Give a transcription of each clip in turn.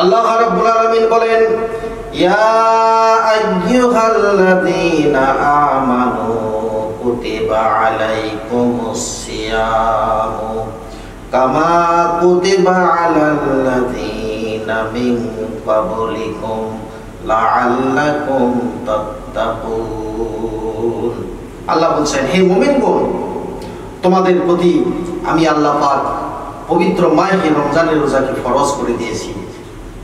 আল্লাহ রাব্বুল আলামিন বলেন, ইয়া আইয়ুহাল্লাযীনা আমানু কুতিবা আলাইকুমুস সিয়ামু কামা কুতিবা আলাল্লাযীনা মিন ক্বাবলিকুম লাআল্লাকুম তাত্তাকুন। আল্লাহ বলছেন, হে মুমিনগণ, তোমাদের প্রতি আমি আল্লাহ পাক পবিত্র মাহে রমজানের রোজাকে ফরজ করে দিয়েছি,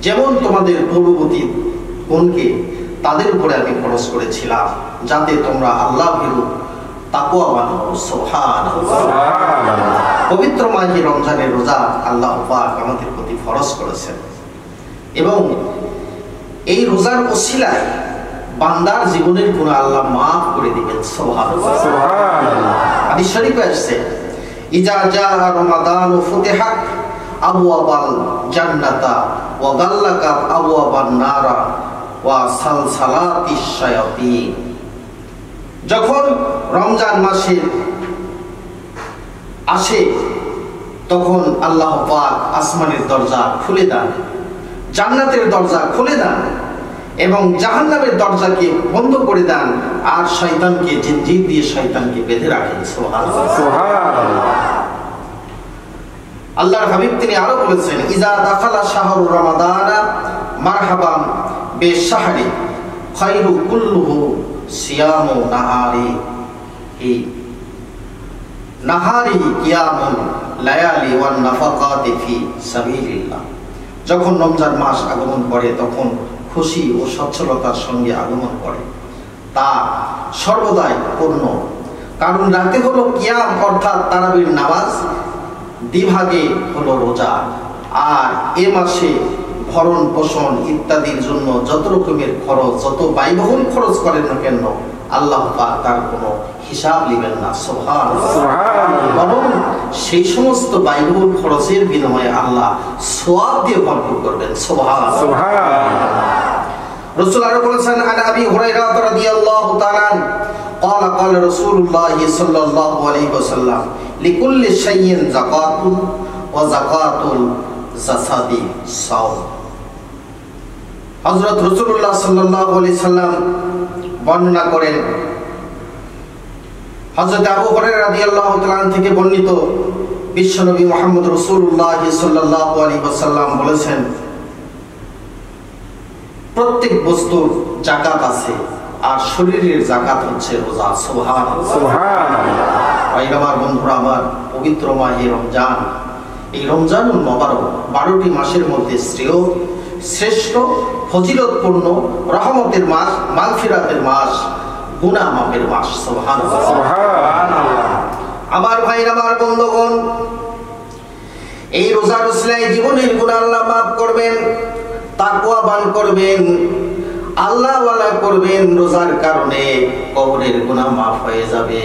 যেমন তোমাদের পূর্ববর্তী গণকে তাদের উপরে আমি ফরজ করেছিলাম, যাতে তোমরা আল্লাহ ভীরু তাকওয়াবান হও। সুবহানাল্লাহ। পবিত্র মাহে রমজানের রোজা আল্লাহ পাক আমাদের প্রতি ফরজ করেছেন এবং এই রোজার ওসিলায় বান্দার জীবনের গুনাহ আল্লাহ মাফ করে দিবেন। সুবহানাল্লাহ। হাদিস শরীফে আসছে, ইজা জা রমাদান ফুতিহাত আবওয়াবাল জান্নাতা ওয়া গাল্লাকাত আবওয়াবান নারা ওয়া সালসালাতিশ শায়াতিন। যখন রমজান মাসে আসে তখন আল্লাহ পাক আসমানের দরজা খুলে দেন, জান্নাতের দরজা খুলে দেন এবং জাহান্নামের দরজাকে বন্ধ করে দেন, আর শয়তানকে জিনজির দিয়ে শয়তানকে বেঁধে রাখেন। সুবহানাল্লাহ। আল্লাহর হাবিব তিনি আরো বলেছেন, ইজা দাখালা শাহরু রমাদানা মারহাবান বিশাহরি খায়রু কুল্লুহু সিয়ামু নাহারি কিয়ামুল লায়ালি ওয়ান নাফাকাতি ফি সাবিলিল্লাহ। যখন রমজান মাস আগমন করে তখন খুশি ও সচ্ছলতার সঙ্গে আগমন করে, তা সর্বদাই পূর্ণ, কারণ রাতে হলো কিয়াম অর্থাৎ তারাবির নামাজ, দিভাগে হলো রোজা, আর এ মাসে ভরণ পোষণ ইত্যাদির জন্য যত রকমের খরচ, যত ব্যয়বহুল খরচ করেন না কেন আল্লাহ পাক তার কোনো হিসাব নেবেন না। সুবহানাল্লাহ। বরং সেই সমস্ত ব্যয়বহুল খরচের বিনিময়ে আল্লাহ সওয়াব দিয়ে ভরপুর করবেন। সুবহানাল্লাহ। রাসূল আরো বলেছেন, আন আবি হুরায়রা রাদিয়াল্লাহু তাআলা قال قال رسول الله صلى الله عليه وسلم لكل شيء زكاة وزكاة الجسد صوم। হযরত রাসূলুল্লাহ সাল্লাল্লাহু আলাইহি সাল্লাম বর্ণনা করেন, হযরত আবু হুরায়রা রাদিয়াল্লাহু তাআলা থেকে বর্ণিত, বিশ্বনবী মুহাম্মদ রাসূলুল্লাহ সাল্লাল্লাহু আলাইহি ওয়াসাল্লাম বলেছেন, প্রত্যেক বস্তুর যাকাত আছে, আর শরীরের যাকাত হচ্ছে রোজা। সুবহানাল্লাহ। সুবহানাল্লাহ। আমার বন্ধুরা, আমার পবিত্র মাহে রমজান, এই রমজানুল মুবারক 12টি মাসের মধ্যে শ্রেষ্ঠ, ফজিলতপূর্ণ, রহমতের মাস, মাগফিরাতের মাস, গুনাহ মাফের মাস। সুবহানাল্লাহ। সুবহানাল্লাহ। আমার ভাইরা, আমার বন্ধুগণ, এই রোজার ওসিলায় জীবনের গুনাহ আল্লাহ মাফ করবেন, তাকওয়াবান করবেন, আল্লাহ ওয়ালা করবেন। রোজার কারণে কবরের গুনাহ মাফ হয়ে যাবে।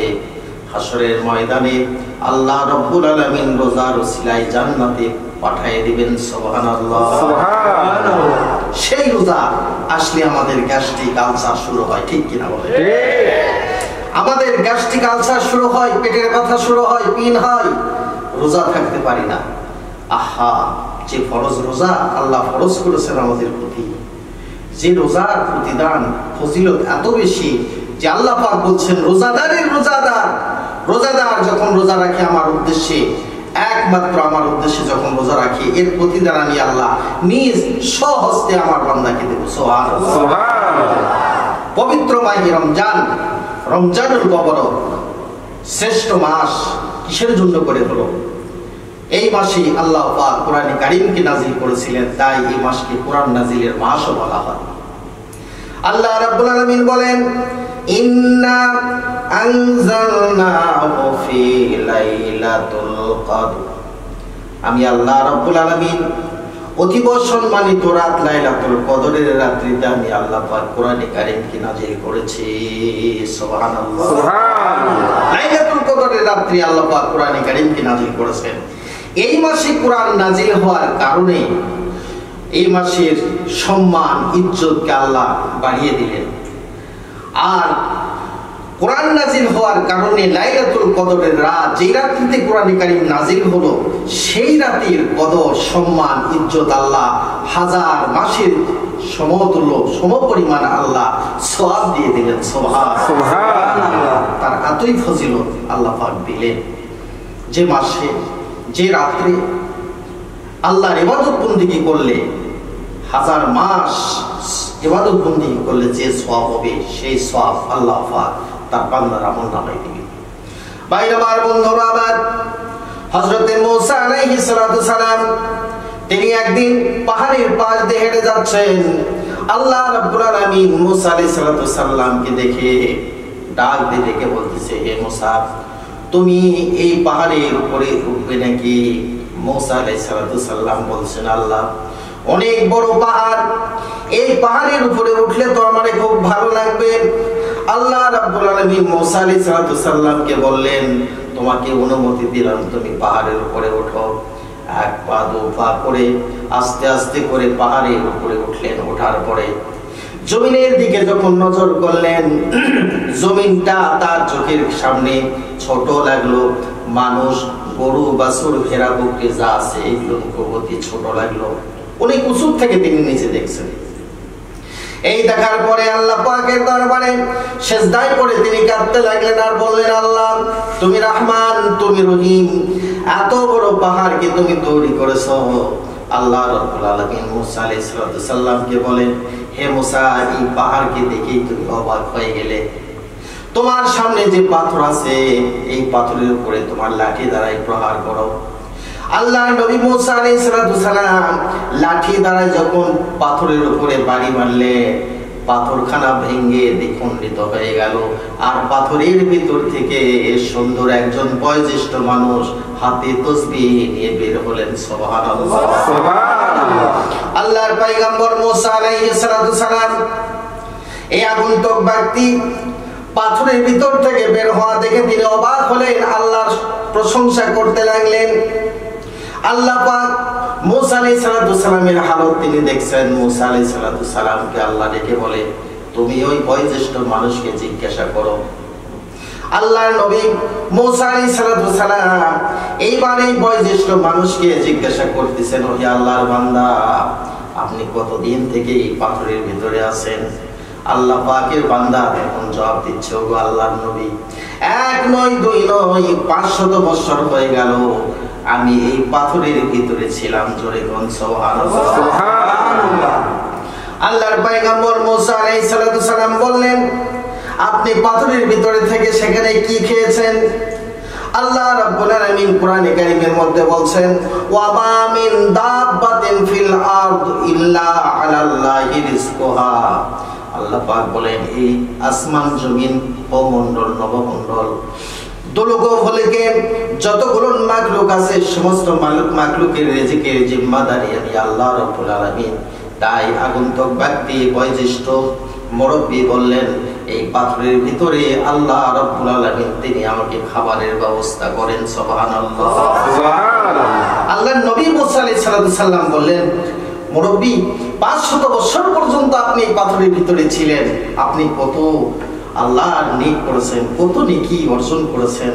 হাসরের ময়দানে আল্লাহ রাব্বুল আলামিন রোজার ওসিলায় জান্নাতে পাঠিয়ে দিবেন। সুবহানাল্লাহ। সুবহানাল্লাহ। সেই রোজা আসলে আমাদের গ্যাস্ট্রিক আলসার শুরু হয়, ঠিক কিনা বলেন? আমাদের গ্যাস্ট্রিক আলসার শুরু হয়, পেটের ব্যথা শুরু হয়, পিন হয়, রোজা থাকতে পারি না। আহা, যে ফরজ রোজা আল্লাহ ফরজ করেছেন আমাদের প্রতি, যে রোজার প্রতিদান ফজিলত এত বেশি যে আল্লাহ পাক বলছেন, রোজাদার যখন রোজা রাখে আমার উদ্দেশ্যে, একমাত্র আমার উদ্দেশ্যে যখন রোজা রাখি, এর প্রতিদান আমি আল্লাহ নিজ স্বহস্তে আমার বান্দাকে দেব। সুবহানাল্লাহ। পবিত্র মাহে রমজান, রমজানুল মুবারক শ্রেষ্ঠ মাস কিসের জন্য করে হলো? এই মাসে আল্লাহ পাক কোরআনে কারীমকে নাজিল করেছিলেন, তাই এই মাসকে কোরআন নাজিলের মাসও বলা হয়। আল্লাহ রাব্বুল আলামিন বলেন, ইন্না আনজালনাহু ফি লাইলাতুল কদর। আমি আল্লাহ রাব্বুল আলামিন অতীব সম্মানিত রাত লাইলাতুল কদরের রাত্রিতে আমি আল্লাহ পাক কোরআনে কারীমকে নাজিল করেছি। সুবহানাল্লাহ। সুবহানাল্লাহ। লাইলাতুল কদরের রাত্রি আল্লাহ পাক কোরআনে কারীমকে নাজিল করেছেন। এই মাসে কোরআন নাজিল হওয়ার কারণে এই মাসের সম্মান ইজ্জতকে আল্লাহ বাড়িয়ে দিলেন। আর কোরআন নাজিল হওয়ার কারণে লাইলাতুল কদরের রাত, যেই রাত্রিতে কোরআন কারীম নাজিল হলো, সেই রাতের কদর, সম্মান, ইজ্জত আল্লাহ হাজার মাসের সমতুল্য, সমপরিমাণ আল্লাহ সওয়াব দিয়ে দিলেন। সুবহানাল্লাহ। তার এতই ফজিলত আল্লাহ পাক দিলেন, যে মাসে, যে রাত্রে আল্লাহর ইবাদত বন্দেগী করলে, হাজার মাস ইবাদত বন্দেগী করলে যে সওয়াব হবে, সেই সওয়াব আল্লাহ পাক তার বান্দার আমলনামায় দিবেন। ভাইরা আমার, বন্ধুরা আমার, হযরতে মূসা আলাইহিস সালাতু সালাম তিনি একদিন পাহাড়ের পাশ দিয়ে হেঁটে যাচ্ছেন। আল্লাহ রাব্বুল আলামিন মূসা আলাইহিস সালাতু সালামকে দেখে ডাক দিয়ে ডেকে বলতেছে, হে মূসা, তুমি এই পাহাড়ের উপরে উঠবে নাকি? মূসা আলাইহিস সালাতু সালাম বলছেন, আল্লাহ, অনেক বড় পাহাড়, এই পাহাড়ের উপরে উঠলে তো আমার খুব ভালো লাগবে। আল্লাহ রাব্বুল আলামিন মূসা আলাইহিস সালাতু সালামকে বললেন, তোমাকে অনুমতি দিলাম, তুমি পাহাড়ের উপরে ওঠো। এক পা দু পা করে আস্তে আস্তে করে পাহাড়ের উপরে উঠলেন। ওঠার পরে জমিনের দিকে যখন নজর করলেন, জমিনটা তার চোখের সামনে ছোট লাগলো। মানুষ, গরু, বাছুর, ভেড়া, বকরি যা আছে এগুলো অতি ছোট লাগলো। অনেক উঁচু থেকে তিনি নিচে দেখছেন। এই দেখার পরে আল্লাহ পাকের দরবারে সিজদায় পড়ে তিনি কাঁদতে লাগলেন আর বললেন, আল্লাহ, তুমি রহমান, তুমি রহিম, এত বড় পাহাড়কে তুমি তৈরি করেছো। আল্লাহ রাব্বুল আলামিন মূসা আলাইহিস সালামকে বলেন, হে মূসা, এই পাহাড়কে দেখেই তুমি অবাক হয়ে গেলে? তোমার সামনে যে পাথর আছে, এই পাথরের উপরে তোমার লাঠি দ্বারা প্রহার করো। আল্লাহর নবী মূসা আলাইহিস সালাম লাঠি দ্বারা যখন পাথরের উপরে বাড়ি মারলে, পাথরখানা ভেঙে দ্বিখণ্ডিত হয়ে গেল। আর পাথরের ভিতর থেকে সুন্দর একজন বয়োজ্যেষ্ঠ মানুষ হাতে তাসবিহ নিয়ে বের হলেন। সুবহানাল্লাহ, সুবহানাল্লাহ। আল্লাহর পয়গম্বর মূসা আলাইহিস সালাম এই আগন্তুক ব্যক্তি পাথরের ভিতর থেকে বের হওয়া দেখে তিনি অবাক হলেন, আল্লাহর প্রশংসা করতে লাগলেন। আল্লাহ পাক মূসা আলাইহিস সালামের হালত তিনি দেখছেন। মূসা আলাইহিস সালামকে আল্লাহ ডেকে বলে, তুমি ওই বয়োজ্যেষ্ঠ মানুষকে জিজ্ঞাসা করো। আল্লাহর নবী মূসা আলাইহিস সালাম এইবার এই বয়োজ্যেষ্ঠ মানুষকে জিজ্ঞাসা করতেছেন, ও হে আল্লাহর বান্দা, আপনি কতদিন থেকে এই পাথরের ভিতরে আছেন? আল্লাহ পাকের বান্দা এখন জবাব দিচ্ছে, ও আল্লাহর নবী, এক নয়, দুই নয়, 500 বছর হয়ে গেল আমি এই পাথরের ভিতরে ছিলাম। জোরে কোন সুবহানাল্লাহ। আল্লাহর পয়গম্বর মূসা আলাইহিস সালাম বললেন, আপনি পাথরের ভিতরে থেকে সেখানে কি খেয়েছেন? আল্লাহ রাব্বুল আলামিন কোরআনে কারীমের মধ্যে বলছেন, ওয়া মা মিন দাব্বাতিন ফিল আরদ ইল্লা আলাল্লাহি রিজকুহা। আল্লাহ পাক বলেন, এই আসমান, জমিন, ভূমণ্ডল, নবমণ্ডল, দোলকে যতগুলো মাখলুক আছে, সমস্ত মাখলুকের রিজিকের জিম্মাদারি আমি আল্লাহ রাব্বুল আলামিন। তাই আগন্তুক ব্যক্তি, বয়োজ্যেষ্ঠ মুরব্বী বললেন, এই পাথরের ভিতরে আল্লাহ রাব্বুল আলামিন তিনি আমাকে খাবারের ব্যবস্থা করেন। সুবহানাল্লাহ, সুবহানাল্লাহ। আল্লাহর নবী মূসা আলাইহিস সালাম বললেন, মুরব্বী, 500 বছর পর্যন্ত আপনি এই পাথরের ভিতরে ছিলেন, আপনি কত আল্লাহর নেক করেছেন, কত নেকি অর্জন করেছেন,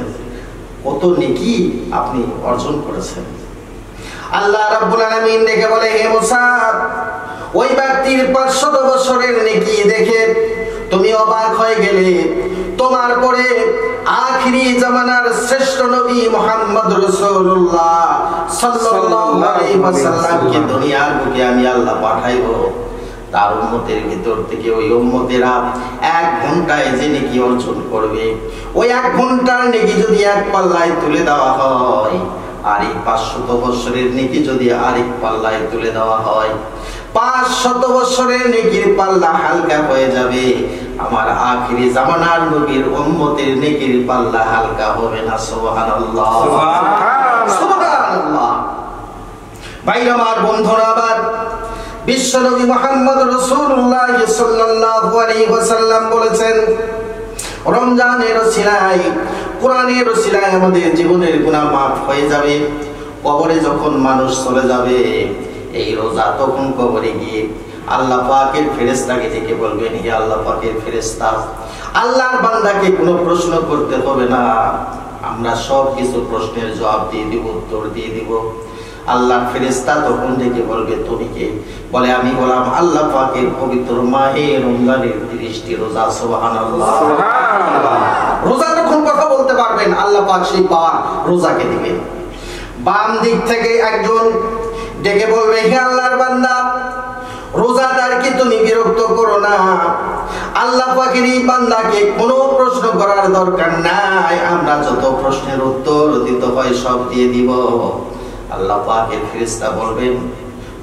কত নেকি আপনি অর্জন করেছেন। আল্লাহ রাব্বুল আলামিন দেখে বলে, হে মূসা, ওই ব্যক্তির 500 বছরের নেকি দেখে তুমি অবাক হয়ে গেলে। তোমার পরে আখিরি জামানার শ্রেষ্ঠ নবী মুহাম্মদ রাসূলুল্লাহ সাল্লাল্লাহু আলাইহি ওয়াসাল্লামকে দুনিয়ার বুকে আমি আল্লাহ পাঠাইবো। তার উম্মতের ভিতর থেকে ওই উম্মতেরা 1 ঘন্টায় যে নেকি অর্জন করবে, ওই 1 ঘন্টার নেকি যদি এক পাল্লায় তুলে দেওয়া হয়, আর এই 500 বছরের নেকি যদি আরেক পাল্লায় তুলে দেওয়া হয়, 500 বছরের নেকির পাল্লা হালকা হয়ে যাবে। আমার আখিরি জামানার নবীর উম্মতের নেকির পাল্লা হালকা হবে না। সুবহানাল্লাহ, সুবহানাল্লাহ, সুবহানাল্লাহ। ভাইরা আমার, বন্ধুরা আমার, বিশ্বনবী মুহাম্মদ রাসূলুল্লাহ সাল্লাল্লাহু আলাইহি ওয়াসাল্লাম বলেছেন, রমজানের ওসিলায়, কোরআনের ওসিলায় আমাদের জীবনের গুনাহ মাফ হয়ে যাবে। কবরে যখন মানুষ চলে যাবে, এই রোজা তখন কবরে গিয়ে আল্লাহ পাকের ফেরেশতাকে ডেকে বলবেন, হে আল্লাহ পাকের ফেরেশতা, আল্লাহর বান্দাকে কোনো প্রশ্ন করতে হবে না, আমরা সব কিছু প্রশ্নের জবাব দিয়ে দিব, উত্তর দিয়ে দিব। আল্লাহর ফেরেশতা তখন ডেকে বলবে, তুমি কে? বলে, আমি গোলাম আল্লাহ পাকের পবিত্র মাহে রমজানের 30টি রোজা। সুবহানাল্লাহ, সুবহানাল্লাহ। রোজা তখন কথা বলতে পারবেন, আল্লাহ পাক সেই পাওয়ার রোজাকে দিবেন। বাম দিক থেকে একজন ডেকে বলবে, হে আল্লাহর বান্দা, রোজাদারকে তুমি বিরক্ত করো না, আল্লাহ পাকের এই বান্দাকে কোনো প্রশ্ন করার দরকার নাই, আমরা যত প্রশ্নের উত্তর দিতে হয় সব দিয়ে দিব। আল্লাহ পাকের ফেরেশতা বলবেন,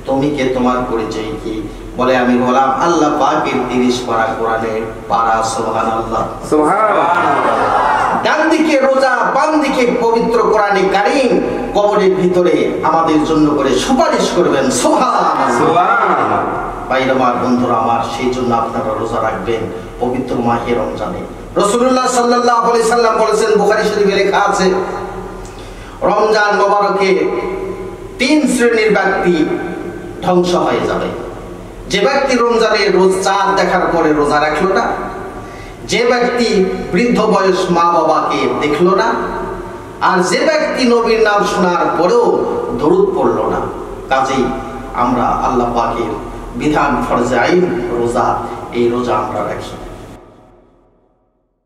তুমি কে, তোমার পরিচয় কি? বলে, আমি গোলাম আল্লাহ পাকের 30 পারা কোরআনের পারা। সুবহানাল্লাহ, সুবহানাল্লাহ। ডান দিকে রোজা, বাম দিকে পবিত্র কোরআনে কারীম কবরের ভিতরে আমাদের জন্য করে সুপারিশ করবেন। সুবহানাল্লাহ, সুবহানাল্লাহ। ভাইরা আমার, বন্ধুরা আমার, সেই জন্য আপনারা রোজা রাখবেন পবিত্র মাহে রমজানে। রাসূলুল্লাহ সাল্লাল্লাহু আলাইহি সাল্লাম বলেছেন, বুখারী শরীফে লেখা আছে, রমজান মোবারকে 3 শ্রেণীর ব্যক্তি ধ্বংস হয়ে যাবে। যে ব্যক্তি রমজানের রোজ চাঁদ দেখার পরে রোজা রাখলো না, যে ব্যক্তি বৃদ্ধ বয়স মা বাবাকে দেখলো না, আর যে ব্যক্তি নবীর নাম শোনার পরেও দরুদ পড়লো না। কাজেই আমরা আল্লাহ পাকের বিধান ফরজে আইন রোজা, এই রোজা আমরা রাখি।